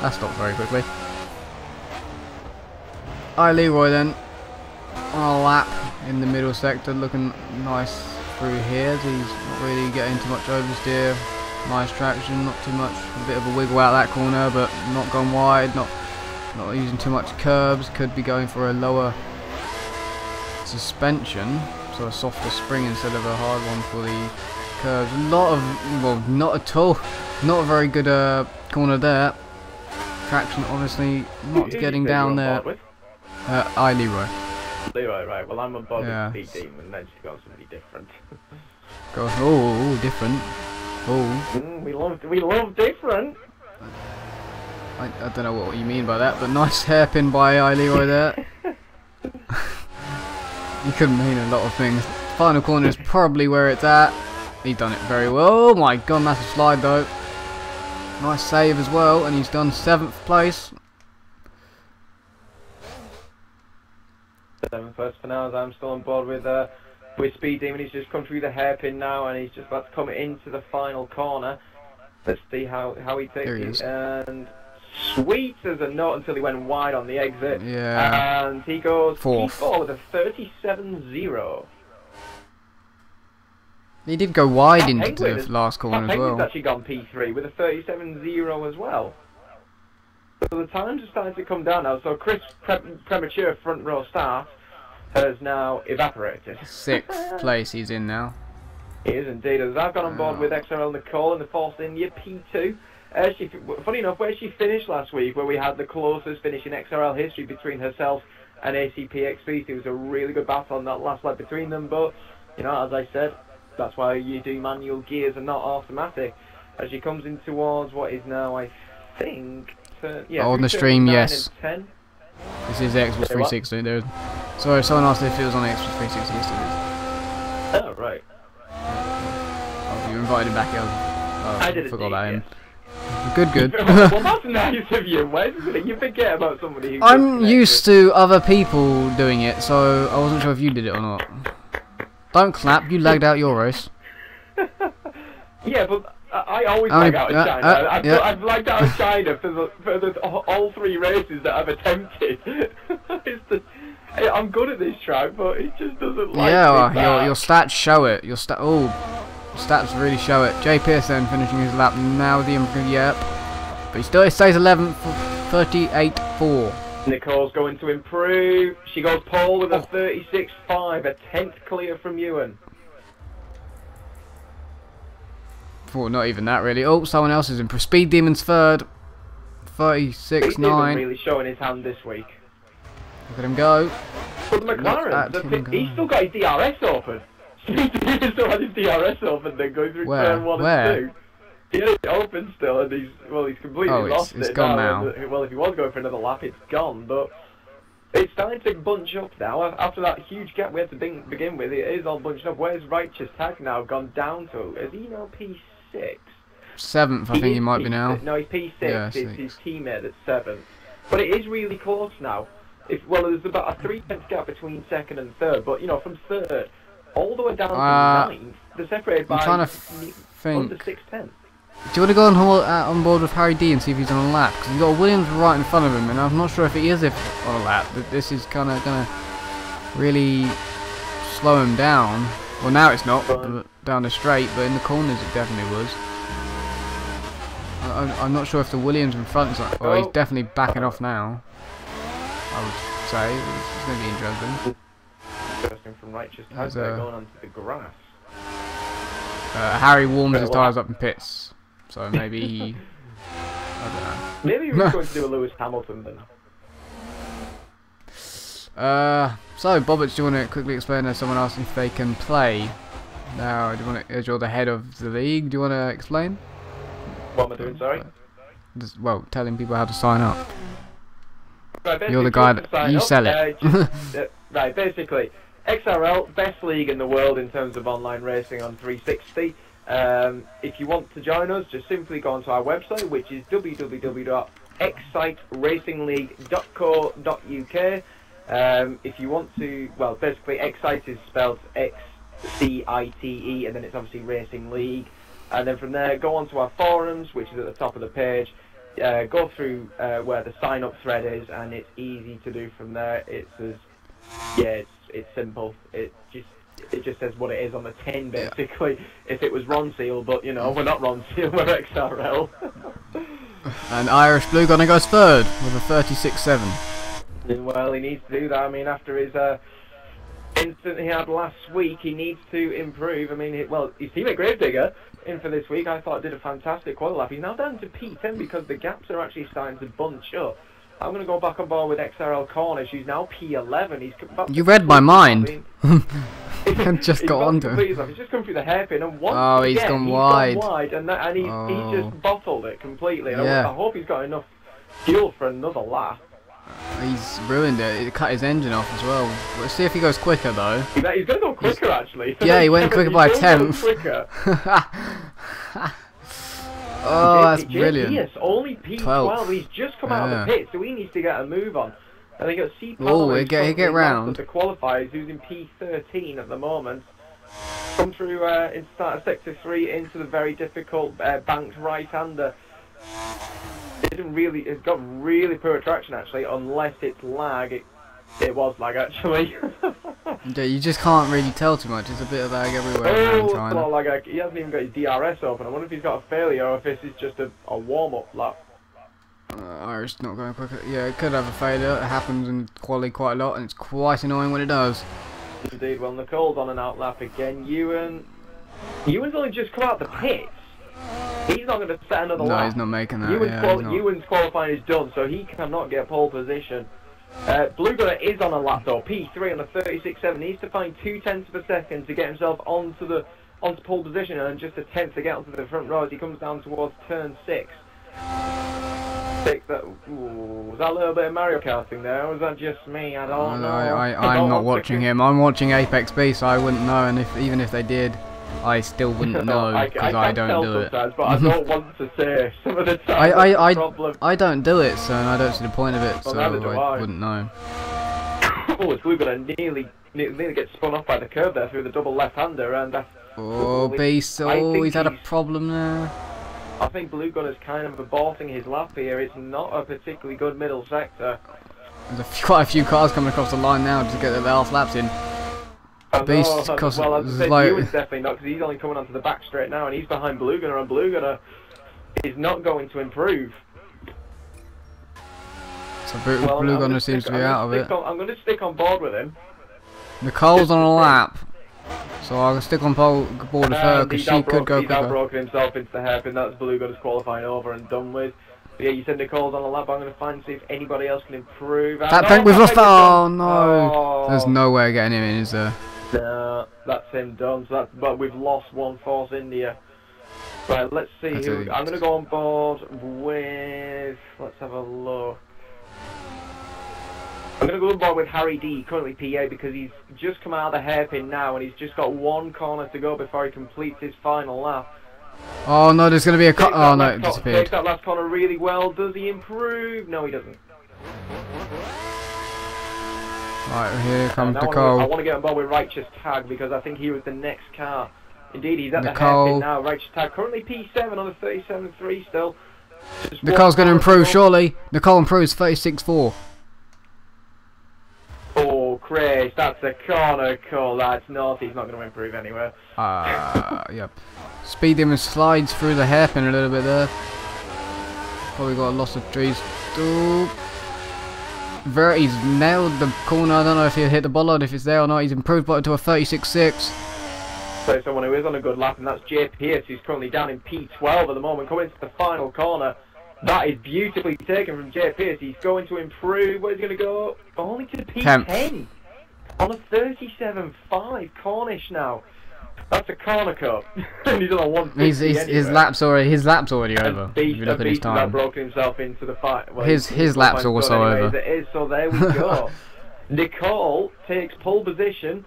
That stopped very quickly. Leroy then on a lap in the middle sector, looking nice through here. He's not really getting too much oversteer. Nice traction, not too much. A bit of a wiggle out that corner, but not gone wide. Not using too much curbs. Could be going for a lower suspension, so a softer spring instead of a hard one for the curves. A lot of, well, not at all. Not a very good corner there. Traction obviously not getting down there. Leroy. Leroy, right. Well, I'm on board with Speed Demon, and then she's got somebody different. Different. We love different. I don't know what you mean by that, but nice hairpin by Leroy there. You could mean a lot of things. Final corner is probably where it's at. He's done it very well. Oh my god, massive slide though. Nice save as well, and he's done 7th place. 7th place for now, as I'm still on board with Speed Demon. He's just come through the hairpin now, and he's just about to come into the final corner. Let's see how he takes it. And sweet as a note until he went wide on the exit. Yeah. And he goes Fourth. P4 with a 37.0. He did go wide into the last corner as well. He's actually gone P3 with a 37.0 as well. So the times are starting to come down now. So Chris' premature front row start has now evaporated. 6th place he's in now. He is indeed. As I've gone on board with XRL Nicole in the Force India P2. Funny enough, where she finished last week, where we had the closest finish in XRL history between herself and ACPXB. It was a really good battle on that last lap between them. But, you know, as I said, that's why you do manual gears and not automatic. As she comes in towards what is now, I think, on the stream, yes. 10. This is Xbox 360. Dude. Sorry, someone asked if it was on Xbox 360. Yes, it is. Oh, right. Oh, you invited him back in. I did forgot about him. Yes. Good. Well, that's nice of you. Why did you forget about somebody who... I'm used to other people doing it, so I wasn't sure if you did it or not. Don't clap, you lagged out your race. Yeah, but I always lag out of China. I've lagged out of China for all 3 races that I've attempted. I'm good at this track, but it just doesn't like me. Your stats show it. Your stats really show it. Jay Pearson finishing his lap now. Yep. But he still stays 11th for 38.4. Nicole's going to improve. She goes pole with a 36.5, a 10th clear from Ewan. Oh, not even that really. Oh, someone else is in. Speed Demon's 3rd, 36.9. Really showing his hand this week. Look at him go. But McLaren, he's still got his DRS open. Speed Demon still has his DRS open. Then going through turn 1 and 2. He had it open still, and he's completely lost it. It's gone now. Well, if he was going for another lap, it's gone. But it's starting to bunch up now. After that huge gap we had to begin with, it is all bunched up. Where's Righteous Tag now gone down to? Is he now P6? 7th, I think he might be now. No, he's P6. Yeah, it's his teammate that's 7th. But it is really close now. There's about a 3/10 gap between 2nd and 3rd. But, you know, from 3rd all the way down to 9th, they're separated by trying to think. under 6/10. Do you want to go on board with Harry D and see if he's on a lap? Because he's got Williams right in front of him, and I'm not sure if he is on a lap. But this is kind of going to really slow him down. Well, now it's not down the straight, but in the corners it definitely was. I'm not sure if the Williams in front is like... Well, he's definitely backing off now. I would say. It's going to be interesting. Interesting from Righteous Tag going onto the grass. Harry warms his tyres up in pits. So maybe he... I don't know. Maybe he was going to do a Lewis Hamilton then. So, Bobbits, do you want to quickly explain? There's someone asking if they can play. Now, do you want to, as you're the head of the league, do you want to explain? What am I doing, sorry? Well, telling people how to sign up. Right, you're the guy that... You sell it. Right, basically, XRL, best league in the world in terms of online racing on 360. If you want to join us, just simply go onto our website, which is www.exciteratingleague.co.uk. If you want to, well, basically, Excite is spelled X-C-I-T-E, and then it's obviously Racing League. And then from there, go onto our forums, which is at the top of the page. go through where the sign up thread is, and it's easy to do from there. It's simple. It just says what it is on the tin, basically. Yeah. If it was Ron Seal, but you know, we're not Ron Seal, we're XRL. And Irish Blue Gunner goes third with a 36.7. Well, he needs to do that. I mean, after his incident he had last week, he needs to improve. I mean, his teammate Gravedigger in for this week, I thought did a fantastic quali lap. He's now down to P10 because the gaps are actually starting to bunch up. I'm going to go back on board with XRL Cornish. He's now P11. You read my mind. And just got onto him. He's just come through the hairpin, and once he's again, gone wide. And he just bottled it completely. And I hope he's got enough fuel for another lap. He's ruined it. He cut his engine off as well. Let's see if he goes quicker though. He's going to go quicker actually. Yeah, he went quicker by a tenth. Oh, that's brilliant. Yes, only P12. He's just come out of the pit, so he needs to get a move on. And they got C. Oh, he get round. The qualifiers, who's in P13 at the moment. Come through in start of sector 3 into the very difficult banked right-hander. It's got really poor traction actually, unless it's lag. It was lag actually. Yeah, you just can't really tell too much. There's a bit of lag everywhere around China. Well, he hasn't even got his DRS open. I wonder if he's got a failure or if this is just a warm-up lap. Irish not going quicker. Yeah, it could have a failure. It happens in quali quite a lot, and it's quite annoying when it does. Indeed. Well, Nicole's on an out lap again. Ewan's only just come out the pits. He's not going to set another lap. No, he's not making that. Ewan's qualifying is done, so he cannot get pole position. Blue Gunner is on a lap though, P3 on a 36.7. Needs to find 0.2 of a second to get himself onto pole position, and just a tenth to get onto the front row as he comes down towards turn 6. Was that a little bit of Mario Karting there, or was that just me? I don't know. I'm not watching him. I'm watching Apex B, so I wouldn't know, and even if they did, I still wouldn't know because I don't do it. But I don't want to say some of the time. I don't do it, so I don't see the point of it, so I wouldn't know. Oh, it's Blue Gunner nearly gets spun off by the curve there through the double left-hander, and that's... Oh, Beast, he's had a problem there. I think Blue Gunner's kind of aborting his lap here. It's not a particularly good middle sector. There's quite a few cars coming across the line now to get their last laps in. Beast, well, as I said, Ewan's definitely not, because he's only coming onto the back straight now, and he's behind Blue Gunner, and Blue Gunner is not going to improve. So Blue Gunner seems to be out of it. I'm going to stick on board with him. Nicole's on a lap, so I'll stick on board with her because she could go quicker. He's outbroken himself into the hairpin. That's Blue Gunner's qualifying over and done with. But yeah, you said Nicole's on a lap. I'm going to see if anybody else can improve. We've lost. Oh no! There's no way of getting him in, is there? No, that's him done. But we've lost one Force India. Right, let's see who. I'm going to go on board with. Let's have a look. I'm going to go on board with Harry D, currently PA, because he's just come out of the hairpin now, and he's just got one corner to go before he completes his final lap. Oh no, there's going to be a cut. Oh no, it disappeared. Takes that last corner really well. Does he improve? No, he doesn't. Right, here comes Nicole. I want to get on board with Righteous Tag because I think he was the next car. Indeed, he's at the hairpin now. Righteous Tag currently P7 on a 37.3 still. Nicole's going to improve, surely. Nicole improves 36.4. Oh, Chris, that's a corner call. That's north. He's not going to improve anywhere. Yep. Speed him and slides through the hairpin a little bit there. Probably got a loss of trees. He's nailed the corner. I don't know if he'll hit the bollard, if it's there or not. He's improved but to a 36.6. So someone who is on a good lap, and that's Jay Pierce, who's currently down in P12 at the moment, coming into the final corner. That is beautifully taken from Jay Pierce. He's going to improve. Where's he going to go? Only to P10 on a 37.5. Cornish now. That's a corner cut. And he's on a 150 anyway. His lap's already over. If you look at his time. Broken himself into the fight. Well, his lap's also over. It is, so there we go. Nicole takes pole position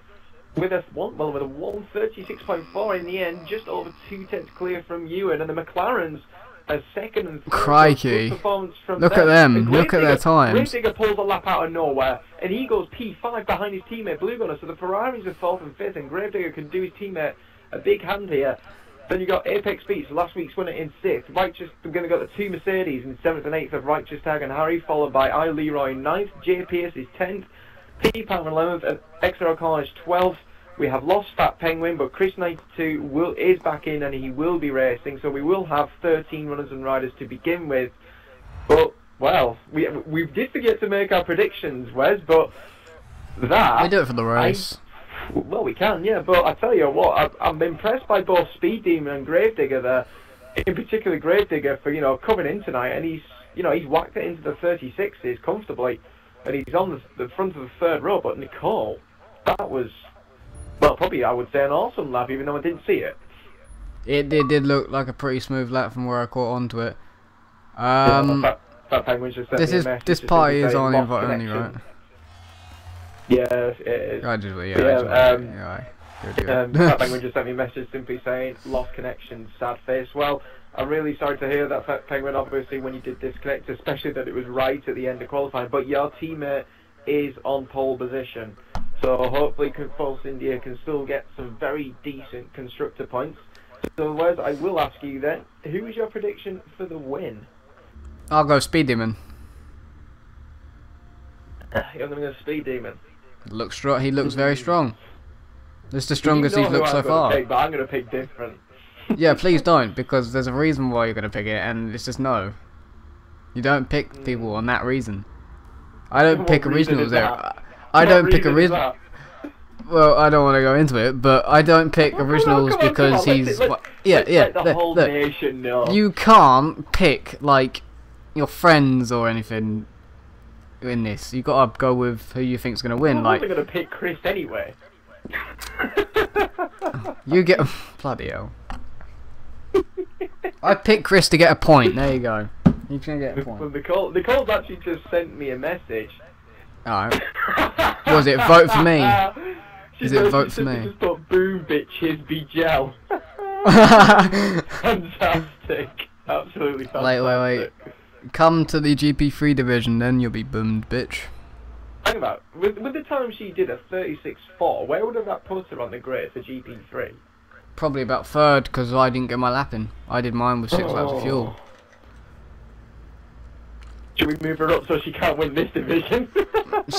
with a 136.4 in the end, just over 2/10 clear from Ewan, and the McLarens a second and third. Crikey! Look at them! Look at their times. Gravedigger pulls a lap out of nowhere, and he goes P5 behind his teammate Blue Gunner. So the Ferraris are 4th and 5th, and Gravedigger can do his teammate a big hand here. Then you got Apex Beats, last week's winner in 6th. Righteous, we're going to got the 2 Mercedes in 7th and 8th of Righteous Tag and Harry, followed by I Leroy in 9th. J Pierce is 10th. P Power 11th and XRL College 12th. We have lost Fat Penguin, but Chris 92 is back in and he will be racing, so we will have 13 runners and riders to begin with. But, well, we did forget to make our predictions, Wes, but that... We do it for the race. Well, we can, yeah, but I tell you what, I'm impressed by both Speed Demon and Gravedigger there. In particular, Gravedigger for, you know, coming in tonight, and he's whacked it into the 36s comfortably, and he's on the front of the 3rd row. But Nicole, that was, well, probably I would say an awesome lap, even though I didn't see it. It did look like a pretty smooth lap from where I caught onto it. That Penguin's just sent me a message this just party simply is saying on lost invite only, connection. right? Yeah, it is. Fat Penguin just sent me a message simply saying lost connection, sad face. Well, I'm really sorry to hear that, Fat Penguin, obviously, when you did disconnect, especially that it was right at the end of qualifying. But your teammate is on pole position, so hopefully Force India can still get some very decent constructor points. So, Wes, I will ask you then, who is your prediction for the win? I'll go Speed Demon. You're going to go Speed Demon. He looks very strong. It's the strongest he's looked so far. Pick, but I'm going to pick different. Yeah, please don't, because there's a reason why you're going to pick it, and it's just no. You don't pick people on that reason. I don't pick originals there. I don't pick originals. Well, I don't want to go into it, but I don't pick originals because he's... Yeah, look, you can't pick, like, your friends or anything in this. You gotta go with who you think's gonna win. I'm like, gonna pick Chris anyway. You get bloody hell. I picked Chris to get a point. There you go. You can get a point. Nicole's actually just sent me a message. Alright. Was it vote for me? Is it vote for me? Just thought, boom, bitches, be gel. Fantastic. Absolutely fantastic. Wait. Come to the GP3 division, then you'll be boomed, bitch. Hang about. With the time she did a 36.4, where would have that put her on the grid for GP3? Probably about 3rd, because I didn't get my lap in. I did mine with 6 laps of fuel. Should we move her up so she can't win this division?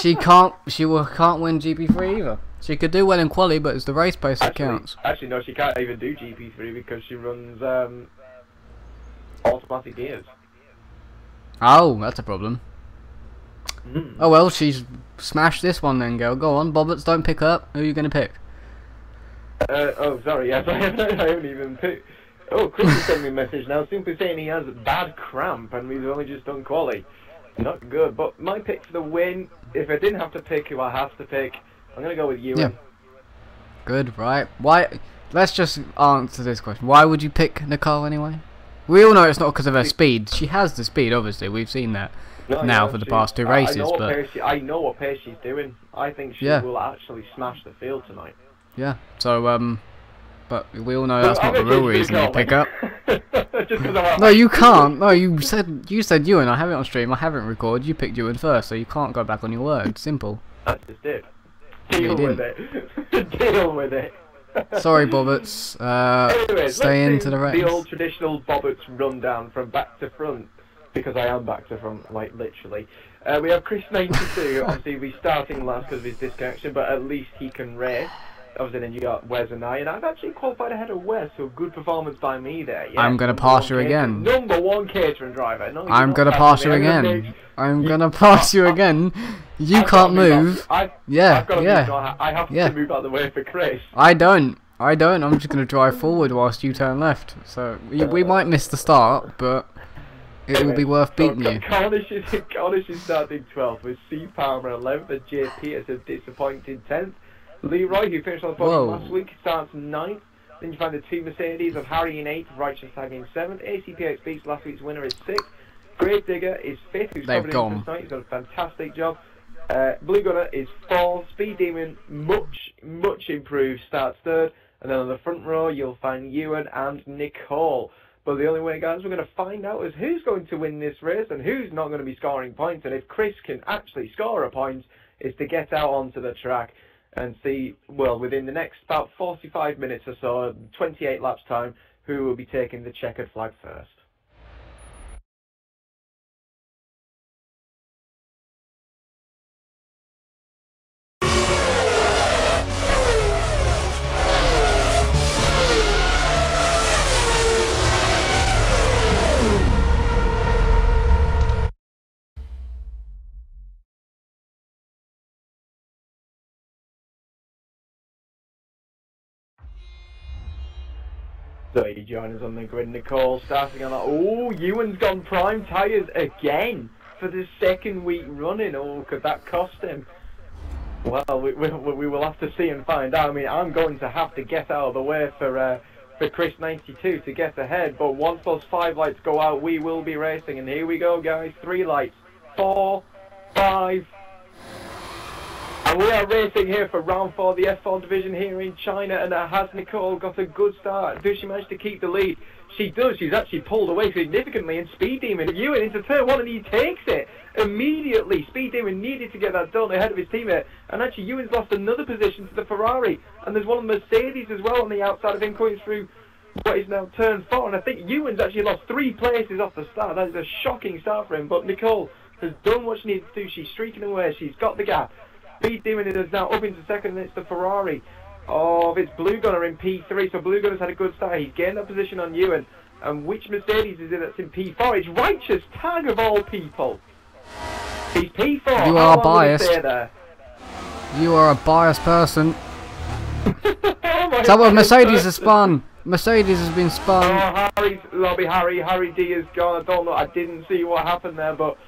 She can't win GP3 either. She could do well in quali, but it's the race pace that counts. Actually, no, she can't even do GP3 because she runs automatic gears. Oh, that's a problem. Oh well, she's smashed this one then, girl. Go on, Bobbits, don't pick up. Who are you going to pick? Oh, sorry, yes, I haven't even picked... Oh, Chris has sent me a message now, simply saying he has bad cramp and we've only just done quali. Not good, but my pick for the win, if I didn't have to pick who I have to pick, I'm going to go with Ewan. Yeah. Good, right. Why? Let's just answer this question. Why would you pick Nicole anyway? We all know it's not because of her speed. She has the speed, obviously. We've seen that for the past 2 races. I know what pace she's doing. I think she will actually smash the field tonight. Yeah. So, but we all know that's not the real reason you pick up. No, you can't. No, you said Ewan. I have it on stream. I haven't recorded. You picked Ewan first, so you can't go back on your word. Simple. I just did. Deal with it. Deal with it. Sorry, Bobbits. Anyways, stay into the race. The old traditional Bobbits rundown from back to front, because I am back to front, like literally. We have Chris 92, obviously he'll be starting last because of his disconnection, but at least he can race. Obviously then you got Wes and I, and I've actually qualified ahead of Wes, so good performance by me there. Yeah, I'm gonna pass you again. Number 1 catering driver. No, I'm gonna pass you again. I'm gonna pass you again. You can't move. I have to move out of the way for Chris. I don't. I'm just gonna drive forward whilst you turn left. So we might miss the start, but it will be worth beating you. Cornish is starting 12th with C Palmer 11th and J Pierce a disappointing 10th. Leroy, who finished on the podium last week, starts 9th. Then you find the 2 Mercedes of Harry in 8th, Righteous Tag in 7th. ACPX Beats, last week's winner, is 6th. Gravedigger is 5th, who's covered in this night. He's done a fantastic job. Blue Gunner is 4th. Speed Demon, much improved, starts 3rd. And then on the front row, you'll find Ewan and Nicole. But the only way, guys, we're going to find out is who's going to win this race and who's not going to be scoring points. And if Chris can actually score a point, is to get out onto the track and see, well, within the next about 45 minutes or so, 28 laps time, who will be taking the checkered flag first. So you join us on the grid, Nicole, starting on that. Oh, Ewan's gone prime tyres again for the second week running. Oh, could that cost him? Well, we will have to see and find out. I mean, I'm going to have to get out of the way for Chris 92 to get ahead. But once those 5 lights go out, we will be racing. And here we go, guys. 3 lights, 4, 5. And we are racing here for round 4, the F4 division here in China, and has Nicole got a good start? Does she manage to keep the lead? She does. She's actually pulled away significantly, and Speed Demon Ewan into turn 1, and he takes it immediately. Speed Demon needed to get that done ahead of his teammate, and actually Ewan's lost another position to the Ferrari, and there's one of the Mercedes as well on the outside of him going through what is now turn 4, and I think Ewan's actually lost 3 places off the start. That is a shocking start for him, but Nicole has done what she needs to do. She's streaking away. She's got the gap. Speed Demon is now up into second, and it's the Ferrari of its Blue Gunner in P3. So Blue Gunner's had a good start. He's gained that position on Ewan. And which Mercedes is it that's in P4? It's Righteous Tag of all people. He's P4. You are biased. You are a biased person. Is that what Mercedes has spun? Mercedes has been spun. Oh, Harry's lobby. Harry D is gone. I don't know. I didn't see what happened there, but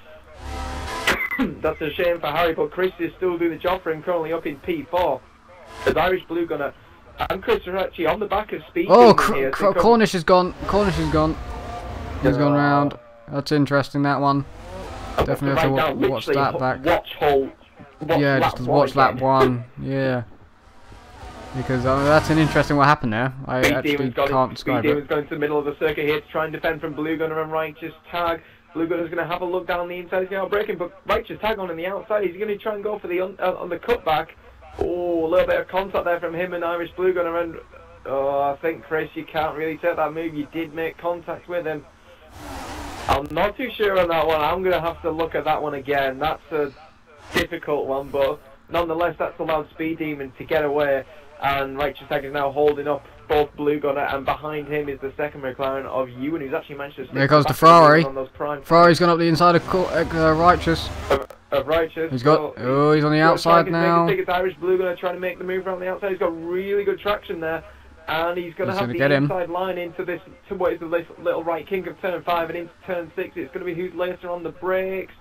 that's a shame for Harry, but Chris is still doing the job for him, currently up in P4. The Irish Blue Gunner and Chris are actually on the back of Speed. Oh, Cornish is gone. Cornish is gone. He's gone round. That's interesting, that one. Definitely have to watch that back. Yeah, just watch lap 1. Yeah. Because that's an interesting what happened there. I actually can't describe it. Speed Demon's going to the middle of the circuit here to try and defend from Blue Gunner and Righteous Tag. Blue Gunner's going to have a look down the inside. He's going to break him, but Righteous Tag on the outside. He's going to try and go for the on the cutback. Oh, a little bit of contact there from him and Irish Blue Gunner. And oh, I think, Chris, you can't really take that move. You did make contact with him. I'm not too sure on that one. I'm going to have to look at that one again. That's a difficult one, but nonetheless, that's allowed Speed Demon to get away. And Righteous Tag is now holding up both Blue Gunner, and behind him is the second McLaren of Ewan, who's actually managed to stick. There goes the Ferrari. Ferrari's gone up the inside of Righteous. Of Righteous. He's got. Oh, he's on the outside now. It's Irish Blue Gunner trying to make the move around the outside. He's got really good traction there, and he's going to have the inside line into this, to what is the little right kink of turn 5 and into turn 6. It's going to be who's later on the brakes.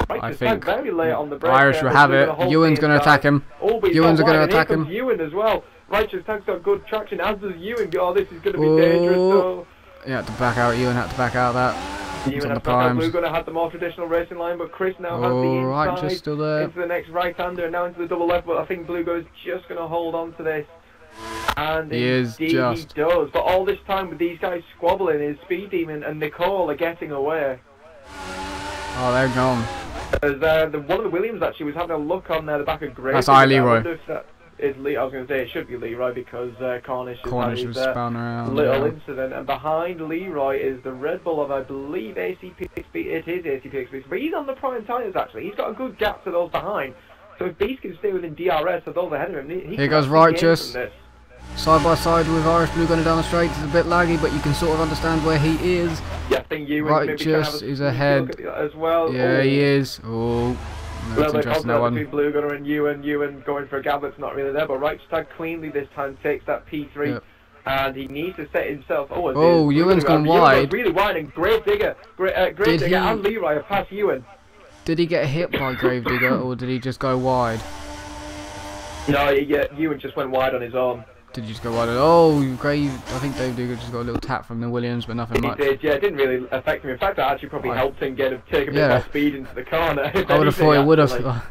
I think very late on the brakes. Irish will have it. Ewan's going to attack him. Ewan's going to attack him. Ewan as well. Righteous Tag's got good traction, as does Ewan. Oh, this is going to be dangerous. So he had to back out. Ewan had to back out that. Ewan had to back out. Blue Gunner had the more traditional racing line, but Chris now has the inside Righteous still there. Into the next right-hander and now into the double left. But I think Blue Gunner's just going to hold on to this. And he does. But all this time with these guys squabbling, is Speed Demon and Nicole are getting away. Oh, they're gone. As one of the Williams actually was having a look on the back of Gray. That's Leroy. I was going to say it should be Leroy because Cornish was spun around. Little incident, and behind Leroy is the Red Bull of, I believe, ACPXB. It is ACPXB, but he's on the prime tyres actually. He's got a good gap to those behind. So if Beast can stay within DRS of those ahead of him, here goes Righteous. Side by side with Irish Blue Gunner down the straight. It's a bit laggy, but you can sort of understand where he is. Yeah, I think Righteous is ahead as well. Yeah, he is. Oh. That's interesting, that one. Between Blue Gunner and Ewan going for a gap that's not really there, but Righteous Tag cleanly this time takes that P3, and he needs to set himself. Oh, Ewan's gone wide. Ewan's really wide, and Gravedigger and Leroy have passed Ewan. Did he get hit by Gravedigger, or did he just go wide? No, Ewan just went wide on his own. Did you just go wide? Oh, I think Dave Digger just got a little tap from the Williams, but nothing much. He did, yeah, it didn't really affect him. In fact, that actually probably helped him take a bit more speed into the corner. I would have thought it would have.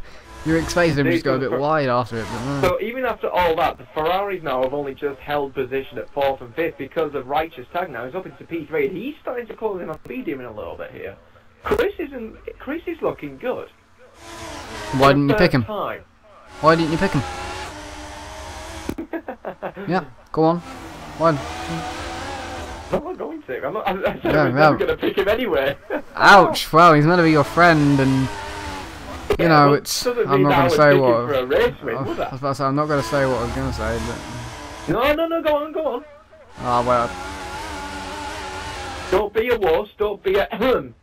You're expecting him to just go a bit wide after it. But so even after all that, the Ferraris now have only just held position at 4th and 5th because of Righteous Tag now. He's up into P3, and he's starting to close in on Speed Demon a little bit here. Chris is looking good. Why didn't you pick him? Why didn't you pick him? Yeah, go on. Why? I'm not going to. I'm not. I said Yeah, I was never going to pick him anyway. Ouch! Well, he's meant to be your friend, and you know, it's. Doesn't I'm mean not that I going would to say pick what. him for a race win, I would was I? about to say, I'm not going to say what I was going to say, but. No, go on, go on. Ah, well. Don't be a wuss, don't be a There's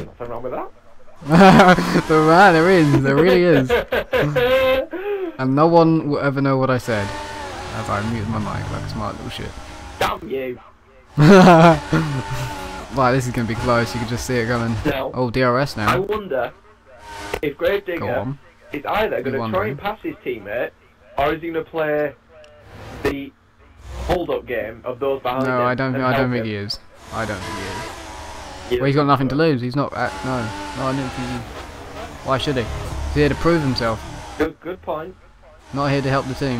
nothing wrong with that. There really is. And no one will ever know what I said, as I muted my mic like a smart little shit. Damn you. Right, this is going to be close, you can just see it coming. No. Oh, DRS now. I wonder if Gravedigger is either going to try and pass his teammate, or is he going to play the hold-up game of those behind him? No, I don't think he is. I don't think he is. Yeah. Well, he's got nothing to lose. He's not. No, I don't think he. Why should he? He's here to prove himself. Good point. Not here to help the team.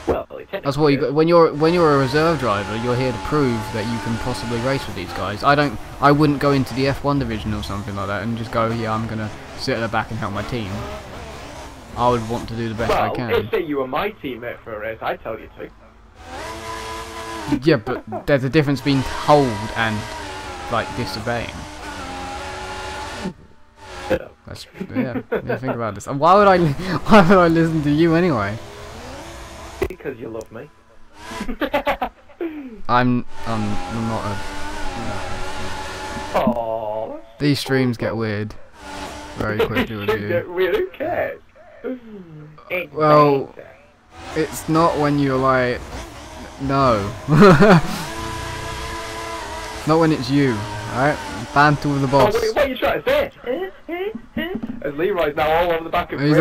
Well, that's what you got. When you're a reserve driver, you're here to prove that you can possibly race with these guys. I wouldn't go into the F1 division or something like that and just go, yeah, I'm gonna sit at the back and help my team. I would want to do the best I can. If say you were my teammate for a race, I'd tell you to. Yeah, but there's a difference between told and like disobeying. That's yeah. Think about this. And why would I listen to you anyway? Because you love me. I'm not a. Aww. These streams get weird very quickly with you. Get weird. Who cares? Well, it's not when you're like, no. Not when it's you, alright? Banter with the boss. Oh, what are you trying to say? As Leroy's now all over the back of he's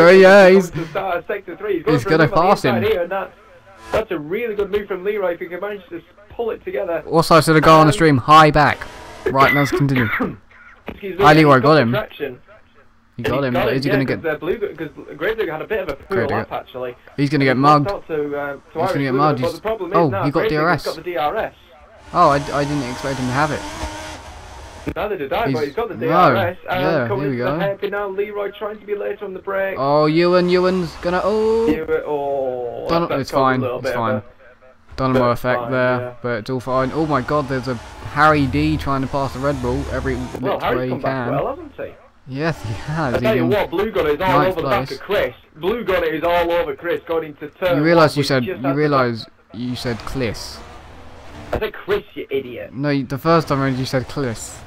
to start at sector 3. He's gonna pass him. Here, and that's a really good move from Leroy if he can manage to pull it together. Also, to the guy on the stream, high back. Right, let's continue. Hi, Leroy, got him. He got him, but is he going to get... Because Gravedigger had a bit of a poor lap, actually. He's going to get mugged. He's going to get mugged. But the problem is he got DRS. He's got the DRS. Oh, I didn't expect him to have it. Neither did I, but he's got the DRS. Yeah, here we go. Hairpin now, Leroy trying to be late on the brake. Oh, Ewan's going to... It's fine, it's fine. Dynamo effect there, yeah. But it's all fine. Oh my god, there's a Harry D trying to pass the Red Bull every which way he can. Well, hasn't he? Yes, he has. I tell you what, Blue Gunner is all over the back of Chris. Blue Gunner is all over Chris going into turn. You realise you said Kliss. I said Chris, you idiot. No, the first time around you said Kliss.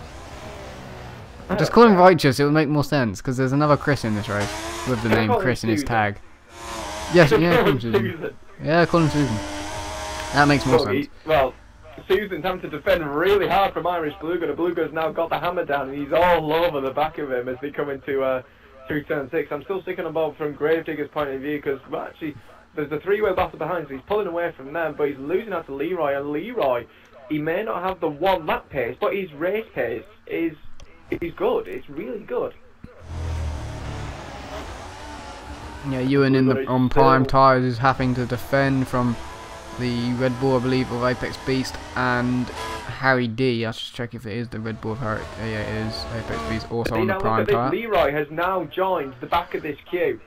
Just call him Righteous, it would make more sense, because there's another Chris in this race with the name Chris in his tag. Yes, yeah, call him Susan. Yeah, call him Susan. That makes more sense. Well, Susan's having to defend really hard from Irish Blue Gunner. Blue Gunner's now got the hammer down and he's all over the back of him as they come into through turn 6. I'm still sticking on board from Gravedigger's point of view because, well, actually, there's the three-way battle behind, so he's pulling away from them, but he's losing out to Leroy. And Leroy, he may not have the one lap pace, but his race pace is good. It's really good. Yeah, Ewan on prime tyres is having to defend from the Red Bull, I believe, of Apex Beast and Harry D. I'll just check if it is the Red Bull of Harry. Yeah, it is. Apex Beast also on the prime tyre. Leroy has now joined the back of this queue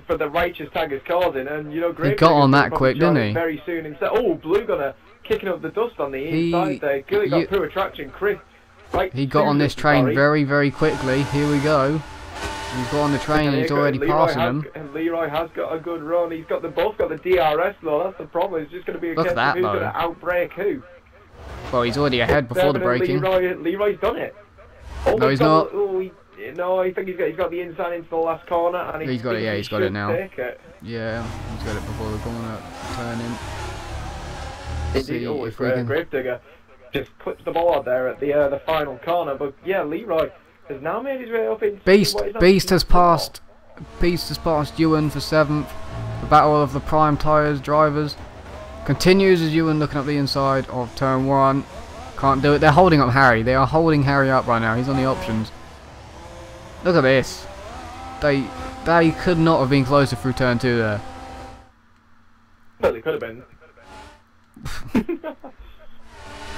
for the Righteous tag is causing, and you know, he got on that quick, didn't he? Very soon instead. Oh, Blue Gunner kicking up the dust on the inside there. He got poor traction. Chris, right? He got on this train very, very quickly. Here we go. He's got on the train and he's already passing them. And Leroy has got a good run. He's got both got the DRS though. That's the problem. It's just going to be a case of who's going to outbrake who. Well, he's already ahead before the braking. Leroy's done it. Oh, no, he's not. No, I think he's got the inside into the last corner, and he's got it. Yeah, he's got it now. Yeah, he's got it before the corner turning. If Gravedigger just clips the ball out there at the final corner, but yeah, Leroy has now made his way up into Beast has passed Ewan for 7th. The battle of the prime tyres drivers continues as Ewan looking up the inside of turn 1. Can't do it. They're holding up Harry. They are holding Harry up right now. He's on the options. Look at this. They could not have been closer through turn 2 there. Well, they could have been.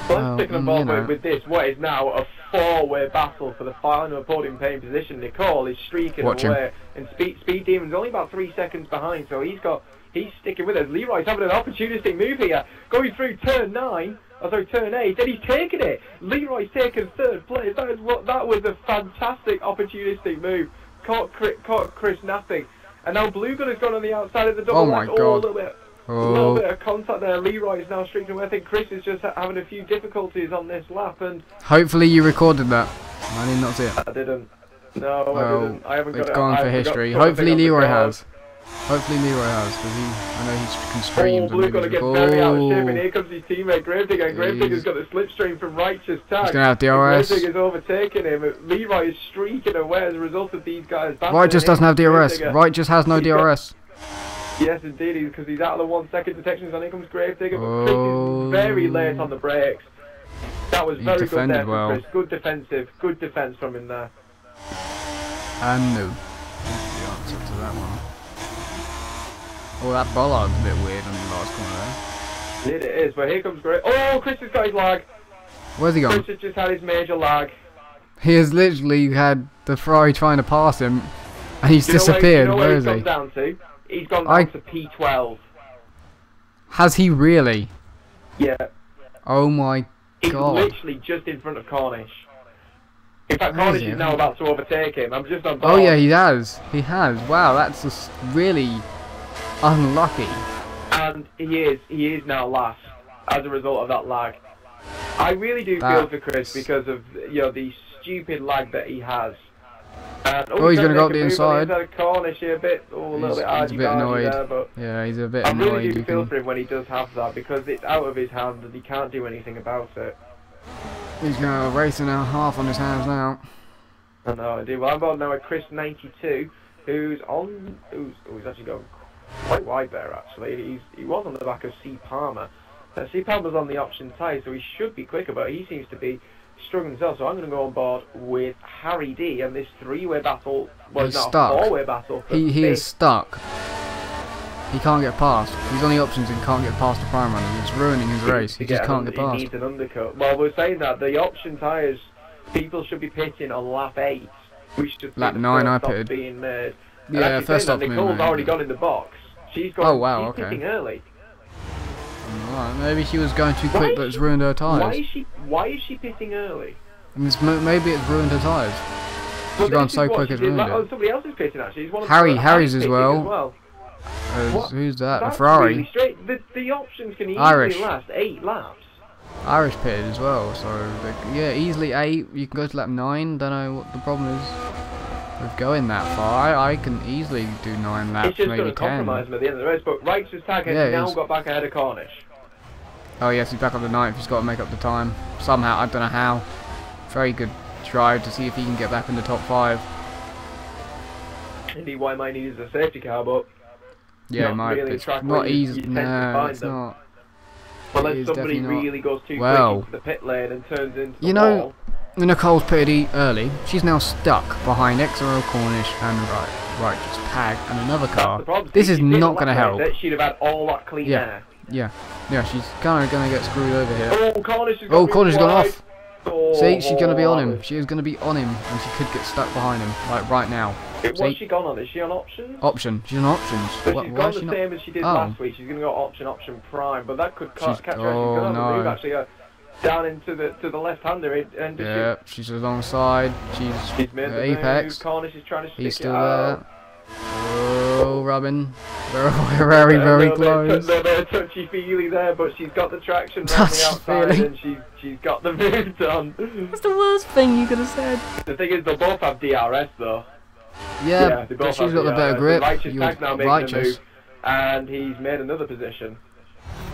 Let's stick on board with this. What is now a 4-way battle for the final podium paying position. Nicole is streaking away, and Speed Demon's only about 3 seconds behind, so he's got He's sticking with us. Leroy's having an opportunistic move here, going through turn 9. Oh, sorry, turn 8, and he's taken it. Leroy's taken 3rd place. That was a fantastic opportunistic move. Caught Chris napping, and now Blue Gun has gone on the outside of the double. Oh my line. God. A little bit of contact there. Leroy is now streaking away. I think Chris is just having a few difficulties on this lap, and hopefully you recorded that. I did not see it. I didn't. No, Well, I didn't. I haven't got it's it. gone I for haven't got history. something Hopefully on the Leroy card. has. Hopefully Leroy has, because I know he can stream. Oh, Blue gonna get very out of shape, and here comes his teammate Gravedigger, and Gravedigger's He's got the slipstream from Righteous Tag. gonna have DRS. Gravedigger's overtaken him. Leroy is streaking away as a result of these guys. Righteous doesn't have DRS. Gravedigger. Righteous has no DRS. Yes, indeed, because he's out of the 1 second detections, and here comes Gravedigger, but Oh. Chris is very late on the brakes. That was He very good defended there from well. Chris. Good defence from him there. And no. That's the answer to that one. Oh, that bollard's a bit weird on the last corner there. It is, but here comes Gravedigger. Oh, Chris has got his lag. Where's he gone? Chris has just had his major lag. He has literally had the Ferrari trying to pass him, and he's Do you know disappeared. where Where he's is gone he? down to? He's gone down to P12. Has he really? Yeah. Oh my He's God. literally just in front of Cornish. In fact, Where is Cornish he? is now about to overtake him. I'm just on board. Oh yeah, he has. He has. Wow, that's just really unlucky. And he is now last as a result of that lag. I really do feel That's- for Chris because of the stupid lag that he has. And, Oh, he's trying gonna go make up a the move inside. on the Cornish here a bit, a little bit He's a bit argy-bargy annoyed. there, but Yeah, he's a bit I annoyed. really do You feel can- for him when he does have that, because it's out of his hands and he can't do anything about it. He's got a race and a half on his hands now. I know, I do. Well, I'm on now with Chris 92, who's actually going quite wide there. Actually, he was on the back of C Palmer. C Palmer's on the option tyre, so he should be quicker, but he seems to be struggling himself. So I'm going to go on board with Harry D, and this 3-way battle. Well, He's not stuck. a 4-way battle. for He is fifth. stuck. He can't get past. He's on the options and can't get past the prime runners. It's ruining his race. He just can't get He past. needs an undercut. Well, we're saying that the option tyres, people should be pitting on lap 8. We should Lap see the 9 first I stop pitted. being made. And Yeah, actually first saying stop's that, been Nicole's made. already gone in the box. She's gone. Oh, wow, she's okay. pitting early. Alright, maybe she was going too quick, but it's ruined her tyres. Why is she pitting early? Maybe it's ruined her tyres. Well, She's gone this is so what quick she it's did. ruined Oh, it. somebody else is pitting actually. It's one of Harry's as pitting well. What? Who's that? That's The Ferrari. really straight. The options can easily Irish. last 8 laps. Irish pitted as well, so yeah, easily 8. You can go to lap 9. Don't know what the problem is with going that far. I can easily do 9 laps, It's just going maybe to compromise 10. him at the end of the race. But Righteous Tag has Yeah, now he's- got back ahead of Cornish. Oh yes, he's back up to 9th. He's got to make up the time somehow. I don't know how. Very good drive to see if he can get back in the top 5. Indeed, why might need is a safety car, but Yeah, not it might. really It's track not where you easy. tend to No, find it's them. not. unless is somebody definitely not. really goes too Well, quick into the pit lane and turns into you the know, wall. Nicole's pitted early. She's now stuck behind XRL Cornish and Righteous Tag and another That's car. the problem. This If is she did not a going to lap help. race, she'd have had all that clean Yeah. air. Yeah, she's kind of going to get screwed over here. Oh, Cornish has Oh, got Cornish has gone wide. off. Oh, See, she's going to be on that him. was- She is going to be on him, and she could get stuck behind him, like right now. What's See? she gone on? Is she on options? Option. She's on options. So Why she's is gone she the not? same as she did Oh. last week. She's going to go option prime, but that could catch her. She's oh, going to move no. actually down into the left-hander. And Yeah, she's alongside. she's made the apex. move. Cornish is trying to stick He's still it out. there. Oh, Robin. Very, very close. A little bit of touchy-feely there, but she's got the traction on the outside Touchy-feely. and she's got the move done. That's the worst thing you could have said. The thing is, they both have DRS though. Yeah, they but both she's have got the better DRS. grip. Righteous You're Tag now making a Righteous. move, and he's made another position.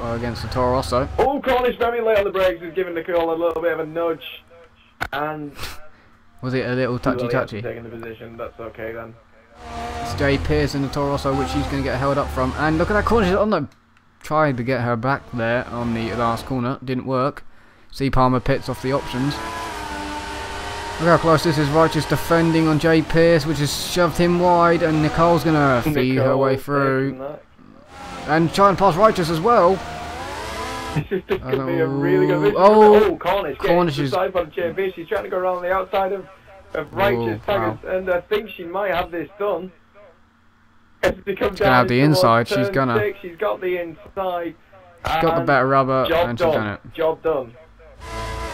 Against the Toro Rosso. Oh, Cornish very late on the brakes is giving Nicole a little bit of a nudge, and Was it a little touchy-touchy? taking the position. That's okay then. It's Jay Pearce in the Toro Rosso, which she's going to get held up from. And look at that corner. She's on the... Tried to get her back there on the last corner. Didn't work. C. Palmer pits off the options. Look how close this is. Righteous defending on Jay Pearce, which has shoved him wide. And Nicole's going to feed her way through. And try and pass Righteous as well. This is going to be a really good mission. Oh, Cornish Cornish getting is... to the side by the champion. She's trying to go around the outside of Righteous wow. Tag, and I think she might have this done. As they come She's gonna have the down inside. towards She's turn gonna. 6, she's got the inside. She's got the better rubber, Job and she's done. done it. Job done.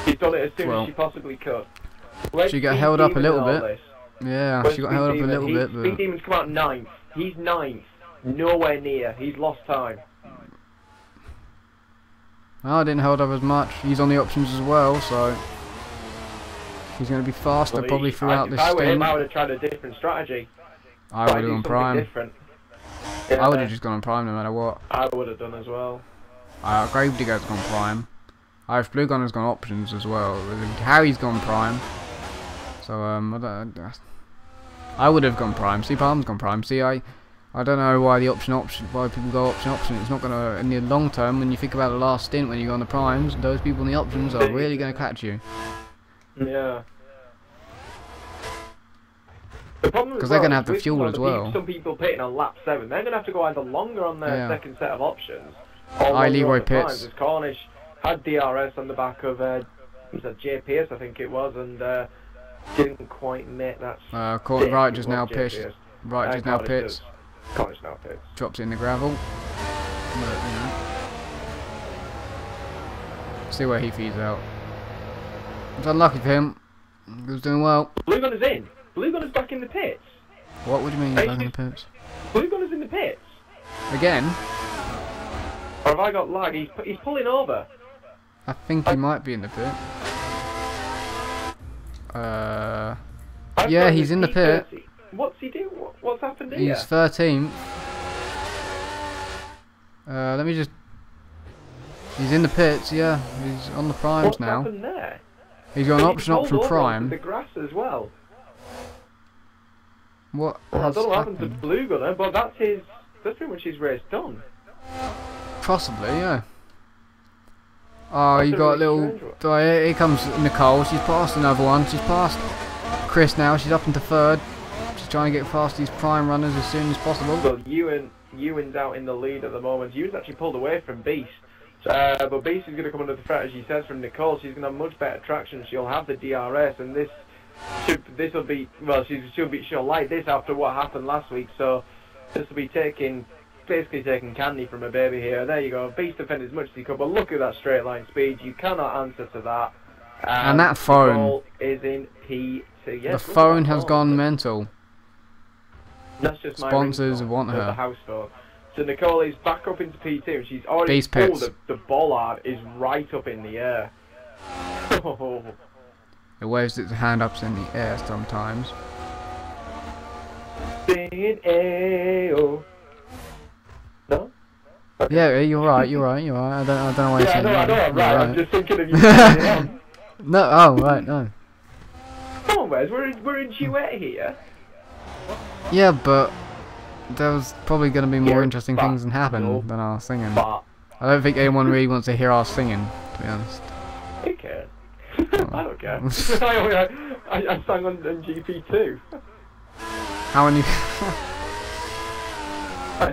She's done it as soon Well, as she possibly could. she got held up a little bit. Yeah, she got held up a little bit, Speed but Demon's come out 9th. He's 9th. Nowhere near. He's lost time. I didn't hold up as much. He's on the options as well, so he's going to be faster Well, probably throughout this If I were him, stint. I would have tried a different strategy. I would have gone prime. Different. I would have just gone on prime no matter what. I would have done as well. Gravedigger's gone prime. Irish Blue Gunner's gone options as well. Harry's gone prime. So I would have gone prime. See, Palm's gone prime. See, I don't know why why people go option. It's not gonna, in the long term, when you think about the last stint when you go on the primes, those people in the options are really gonna catch you. Yeah. The problem because they're gonna have the fuel as well. Some people pitting on lap 7, they're gonna have to go either longer on their second set of options, or Leroy Pitts. Cornish had DRS on the back of was that J Pierce, I think it was, and didn't quite make that. Right just now pitched. Right just now pits. Cornish now pits. Drops it in the gravel. But, you know. See where he feeds out. It's unlucky for him. He was doing well. Blue Gunner's in. Blue Gunner's back in the pits. What would you mean he's back in the pits? Blue Gunner's in the pits. Again? Or have I got lag? He's pulling over. I think he might be in the pit. Yeah, he's in the pit. What's he doing? What's happened here? He's 13th. Let me just... He's in the pits, yeah. He's on the primes now. What's happened there? He's got an option prime. The grass as well. What? I don't know what happened to Blue Gunner, but that's pretty much his race done. Possibly, yeah. Oh, you got a little... Oh, here comes Nicole. She's passed another one. She's passed Chris now. She's up into 3rd. She's trying to get past these prime runners as soon as possible. Well, Ewan's out in the lead at the moment. Ewan's actually pulled away from Beast. But Beast is going to come under the threat, as she says, from Nicole. She's going to have much better traction. She'll have the DRS, and this'll be, well, she'll like this after what happened last week. So this will be basically taking candy from a baby here. There you go. Beast defended as much as he could, but look at that straight line speed. You cannot answer to that. And that phone is in P2. Yes, the phone has gone mental. That's just sponsors want her. The house phone. So Nicole is back up into P2, and she's already... the bollard is right up in the air. It waves its hand up in the air sometimes. No? Okay. Yeah, you're right. I don't know why you're saying that. I know, I'm right. I'm just thinking of you. No, oh, right, no. Come on, Wes, we're in duet here. Yeah, but there was probably going to be more interesting things than happen than our singing. I don't think anyone really wants to hear our singing, to be honest. Who cares? I don't care. I sang on GP2. How many...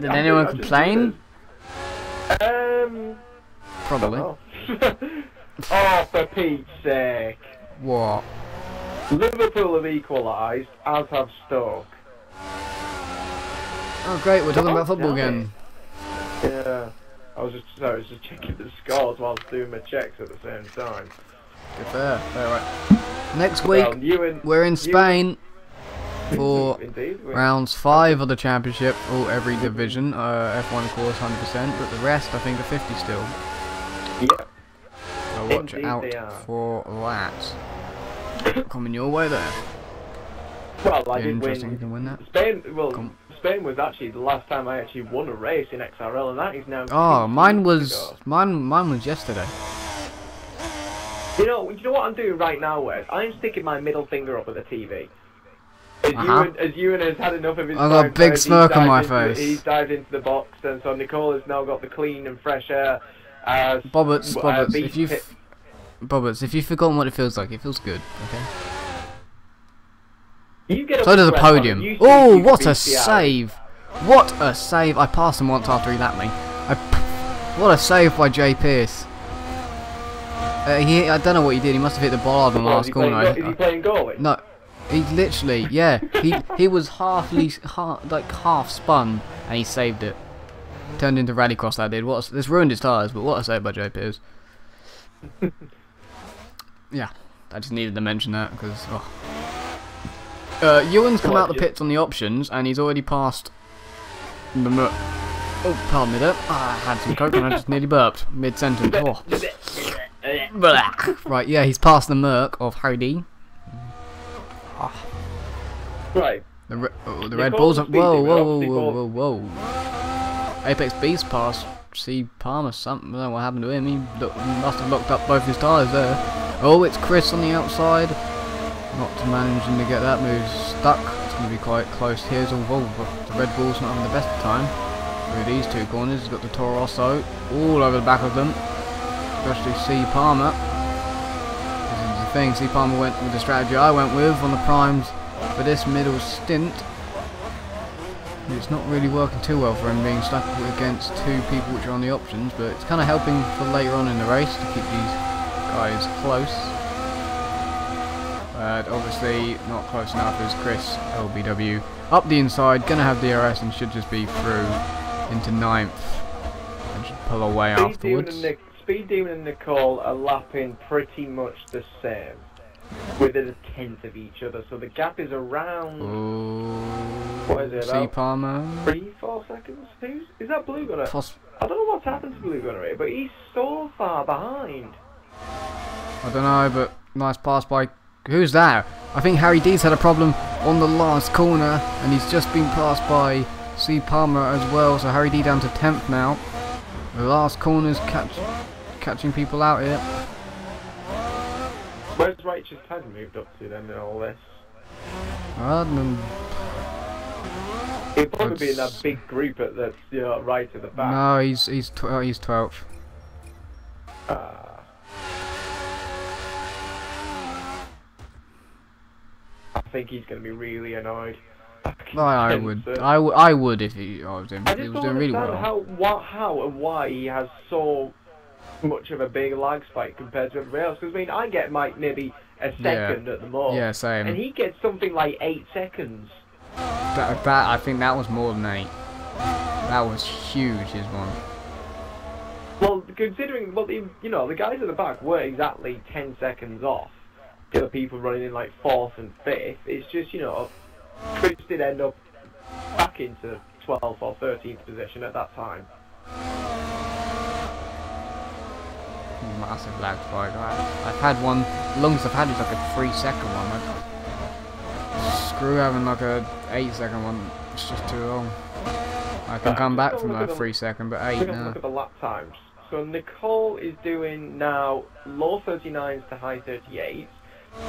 Did anyone complain? Probably. Oh, for Pete's sake. What? Liverpool have equalised, as have Stoke. Oh great, we're talking about football again. Yeah. I was just checking the scores whilst doing my checks at the same time. Good fair right. Next week, we're in Spain for rounds 5 of the championship, or every division. F1 of course 100%, but the rest I think are 50 still. Yep. So watch out for that. Coming your way there. Well, I did win. You can win that. Spain was actually the last time I actually won a race in XRL, and that is now. Oh, mine was yesterday. You know what I'm doing right now, Wes? I'm sticking my middle finger up at the TV. As Ewan has had enough of his. I've got a big smirk on my face. He's dived into the box, and so Nicole has now got the clean and fresh air. Bobbits, if you've forgotten what it feels like, it feels good. Okay. So does a podium. Oh, what a save! What a save! I passed him once after he lapped me. What a save by J Pierce. I don't know what he did. He must have hit the bollard on the last corner. Is he playing goalie? No. He literally, yeah, he was half spun, and he saved it. Turned into rallycross, that did. This ruined his tyres, but what I say about Joe Pierce. Yeah, I just needed to mention that because. Ewan's come out the pits on the options, and he's already passed the Merc. Oh, pardon me there. I had some coke and I just nearly burped mid-sentence. Oh. Right, yeah, he's passed the Merc of Harry D. Right. The Red Bulls. Whoa. Apex Beast passed C Palmer. Something. I don't know what happened to him. He must have locked up both his tyres there. Oh, it's Chris on the outside. Not managing to get that move stuck. It's going to be quite close here. So, the Red Bull's not having the best of time. Through these two corners, he's got the Toro Rosso all over the back of them. Especially C Palmer. This is the thing. C Palmer went with the strategy I went with on the primes for this middle stint. It's not really working too well for him being stuck against two people which are on the options, but it's kind of helping for later on in the race to keep these guys close. But obviously not close enough as Chris LBW up the inside, gonna have DRS and should just be through into 9th and should pull away afterwards. Speed Demon and Nicole are lapping pretty much the same, within a tenth of each other, so the gap is around. What is it? C Palmer. 3-4 seconds. Is that Blue Gunner? I don't know what's happened to Blue Gunner here, but he's so far behind. I don't know, but nice pass by. Who's that? I think Harry D's had a problem on the last corner, and he's just been passed by C Palmer as well. So Harry D down to 10th now. The last corner's catching people out here. Where's Righteous Tag moved up to then in all this? He'll probably be in that big group at the right at the back. No, he's 12th. I think he's going to be really annoyed. I would if I was him. He was doing really well. How and why he has so much of a big lag spike compared to everybody else. Because I mean, I get maybe a second at the most. Yeah, same. And he gets something like 8 seconds. I think that was more than 8. That was huge. His one. Well, considering the guys at the back were exactly 10 seconds off. The other people running in like 4th and 5th. It's just Chris did end up back into 12th or 13th position at that time. Massive lag spike. I've had one. The longest I've had is like a 3-second one. Screw having like a 8-second one. It's just too long. I can come back from that 3-second, but 8 now. Look at the lap times. So Nicole is doing now low 39s to high 38s.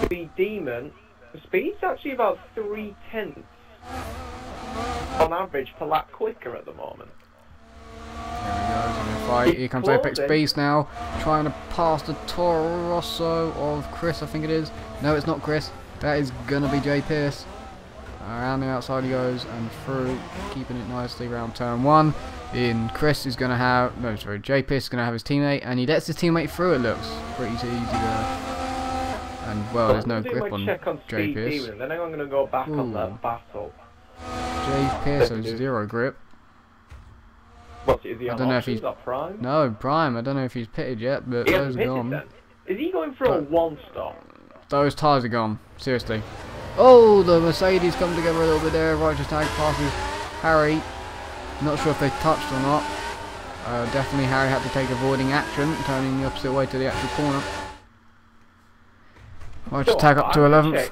Speed Demon, the speed's actually about 3/10 on average per lap quicker at the moment. There we go, in the fight. Here comes Apex Beast now, trying to pass the Toro Rosso of Chris, I think it is. No, it's not Chris. That is gonna be Jay Pierce. Around the outside he goes and through, keeping it nicely around turn 1. Chris is gonna have Jay Pierce is gonna have his teammate, and he lets his teammate through. It looks pretty easy there. And well, there's no grip on Jay Pierce. Demon, then I'm going to go back on that battle. Jay Pierce has 0 grip. What, is he on I don't know if he's Prime? No, Prime. I don't know if he's pitted yet, but those are gone. Then. Is he going for a 1-stop? Those tyres are gone. Seriously. Oh, the Mercedes come together a little bit there. Righteous Tag passes Harry. Not sure if they touched or not. Definitely Harry had to take avoiding action, turning the opposite way to the actual corner. Righteous Tag up to 11th.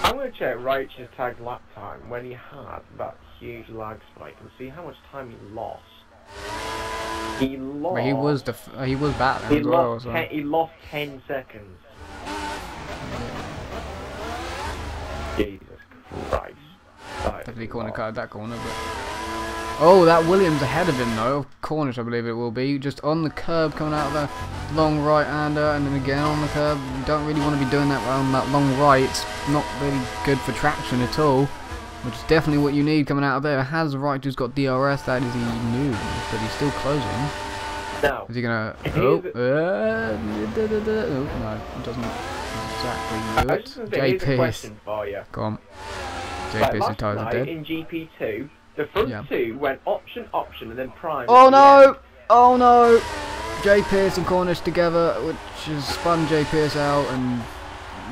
I'm going to check Righteous Tag lap time when he had that huge lag spike and see how much time he lost. He lost. Well, he was battling as well. He lost 10 seconds. Jesus Christ. Definitely corner cut that corner, but. Oh, that Williams ahead of him though. Cornish, I believe it will be. Just on the curb, coming out of the long right-hander, and then again on the curb. You don't really want to be doing that on that long right. It's not really good for traction at all, which is definitely what you need coming out of there. Has Righteous got DRS? That is he new, but he's still closing. Now, is he gonna? No, it doesn't. exactly I do was it. just going to say, J here's a Pierce. question for you. Go on. J Right, Pierce's last tires are night dead. in GP2, the front two went option, and then prime. Oh at the no! end. Oh no! J Pierce and Cornish together, which has spun J Pierce out and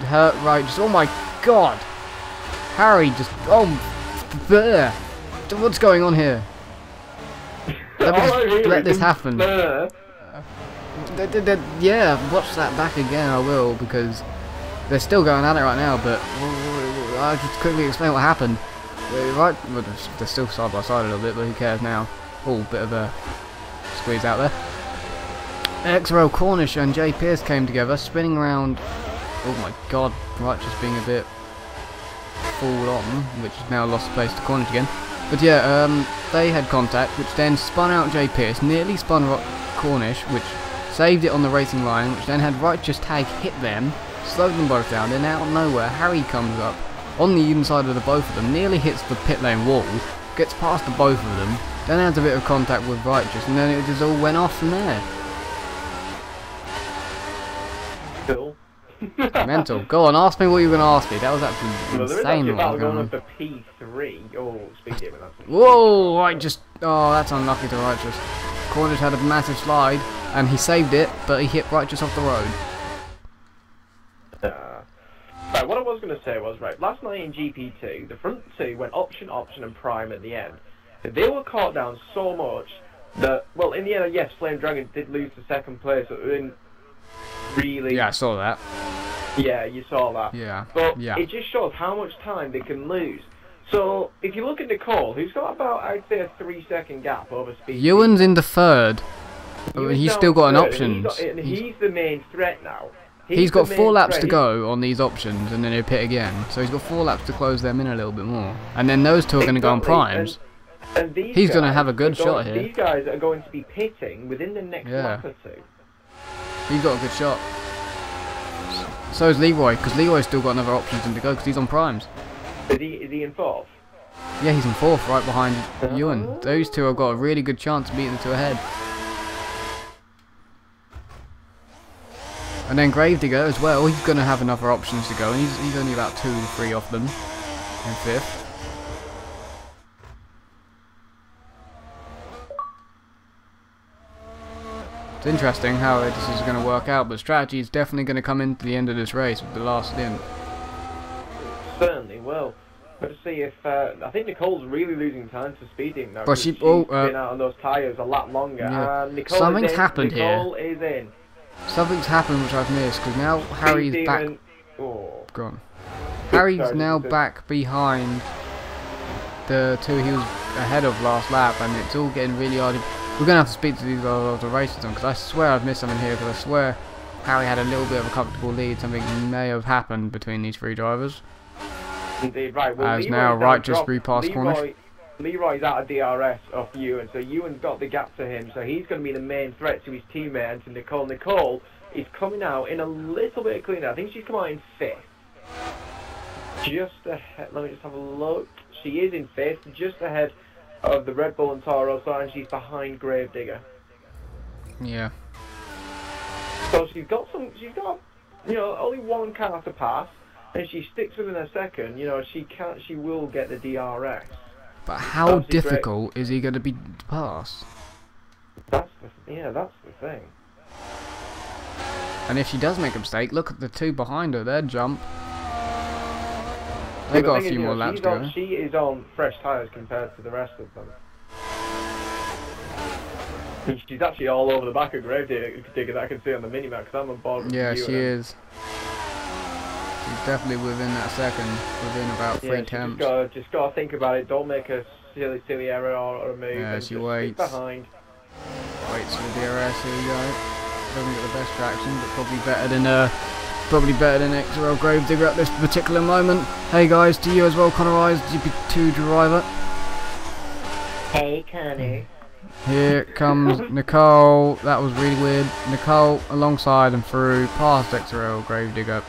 hurt right. Just, oh my god! Harry just, oh, bleh. What's going on here? Let me just let this happen. Yeah, watch that back again, I will, because they're still going at it right now, but I'll just quickly explain what happened. Right, well, they're still side by side a little bit, but who cares now? Oh, bit of a squeeze out there. XRL Cornish and J Pierce came together, spinning around. Oh my god, right, just being a bit full on, which has now lost place to Cornish again. But yeah, they had contact, which then spun out J Pierce, nearly spun Cornish, which saved it on the racing line, which then had Righteous Tag hit them, slowed them both down. Then out of nowhere, Harry comes up on the even side of the both of them, nearly hits the pit lane wall, gets past the both of them, then has a bit of contact with Righteous, and then it just all went off from there. Cool. Mental. Go on, ask me what you were going to ask me. That was absolutely Well, there is insane actually what was about going going on. up to P3. Oh, speed limit. That's Whoa! Righteous. Oh, that's unlucky to Righteous. Cornish had a massive slide, and he saved it, but he hit Righteous off the road. Right, what I was going to say was, right, last night in GP2, the front two went option, and prime at the end. They were caught down so much that, well, in the end, yes, Flame Dragon did lose to second place, but it didn't really... Yeah, I saw that. Yeah, you saw that. Yeah. But yeah. it just shows how much time they can lose. So, if you look at Nicole, who's got about, I'd say, a 3-second gap over speed. Ewan's in the third. He's still got an options. And he's the main threat now. He's got 4 laps to go on these options, and then he'll pit again. So he's got 4 laps to close them in a little bit more. And then those two are going to go on primes. And he's going to have a good shot here. These guys are going to be pitting within the next lap or two. He's got a good shot. So is Leroy, because Leroy's still got another option to go, because he's on primes. Is he in fourth? Yeah, he's in fourth, right behind Ewan. Those two have got a really good chance of beating the two ahead. And then Gravedigger as well, he's going to have another options to go, and he's only about 2-3 off them in fifth. It's interesting how this is going to work out, but strategy is definitely going to come into the end of this race with the last stint. Certainly will. Let's see if I think Nicole's really losing time to speeding now. But she's been out on those tyres a lot longer. Yeah. Nicole Something's is in. happened Nicole is in. Something's happened which I've missed, because now Harry's back. Oh. Gone. Harry's now back behind the two he was ahead of last lap, and it's all getting really hard. We're going to have to speak to these guys after races on, because I swear I've missed something here, because I swear Harry had a little bit of a comfortable lead. Something may have happened between these 3 drivers. Indeed, right. Well, as now Righteous repassed Cornish. Leroy's out of DRS off Ewan, so Ewan's got the gap to him, so he's going to be the main threat to his teammate and to Nicole. Nicole is coming out in a little bit cleaner. I think she's come out in 5th. Just ahead, let me just have a look. She is in 5th, just ahead of the Red Bull and Toro, so and she's behind Gravedigger. Yeah. So she's got, you know, only 1 car to pass, and she sticks within a second, you know, she will get the DRS. But how difficult is he going to be to pass? That's the thing. And if she does make a mistake, look at the 2 behind her, their jump. They got a few more laps to go. She is on fresh tyres compared to the rest of them. She's actually all over the back of Gravedigger that I can see on the minimap, because I'm on board with Yeah, she is. She's definitely within that second, within about 3 attempts. Just gotta think about it. Don't make a silly error or a move. Yeah, and she just waits. Behind. Waits for the DRS. Here we go. Doesn't get the best traction, but probably better than XRL Gravedigger at this particular moment. Hey guys, to you as well, Connor Eyes, GP2 driver. Hey, Connor. Here comes Nicole. That was really weird. Nicole alongside and through, past XRL Gravedigger.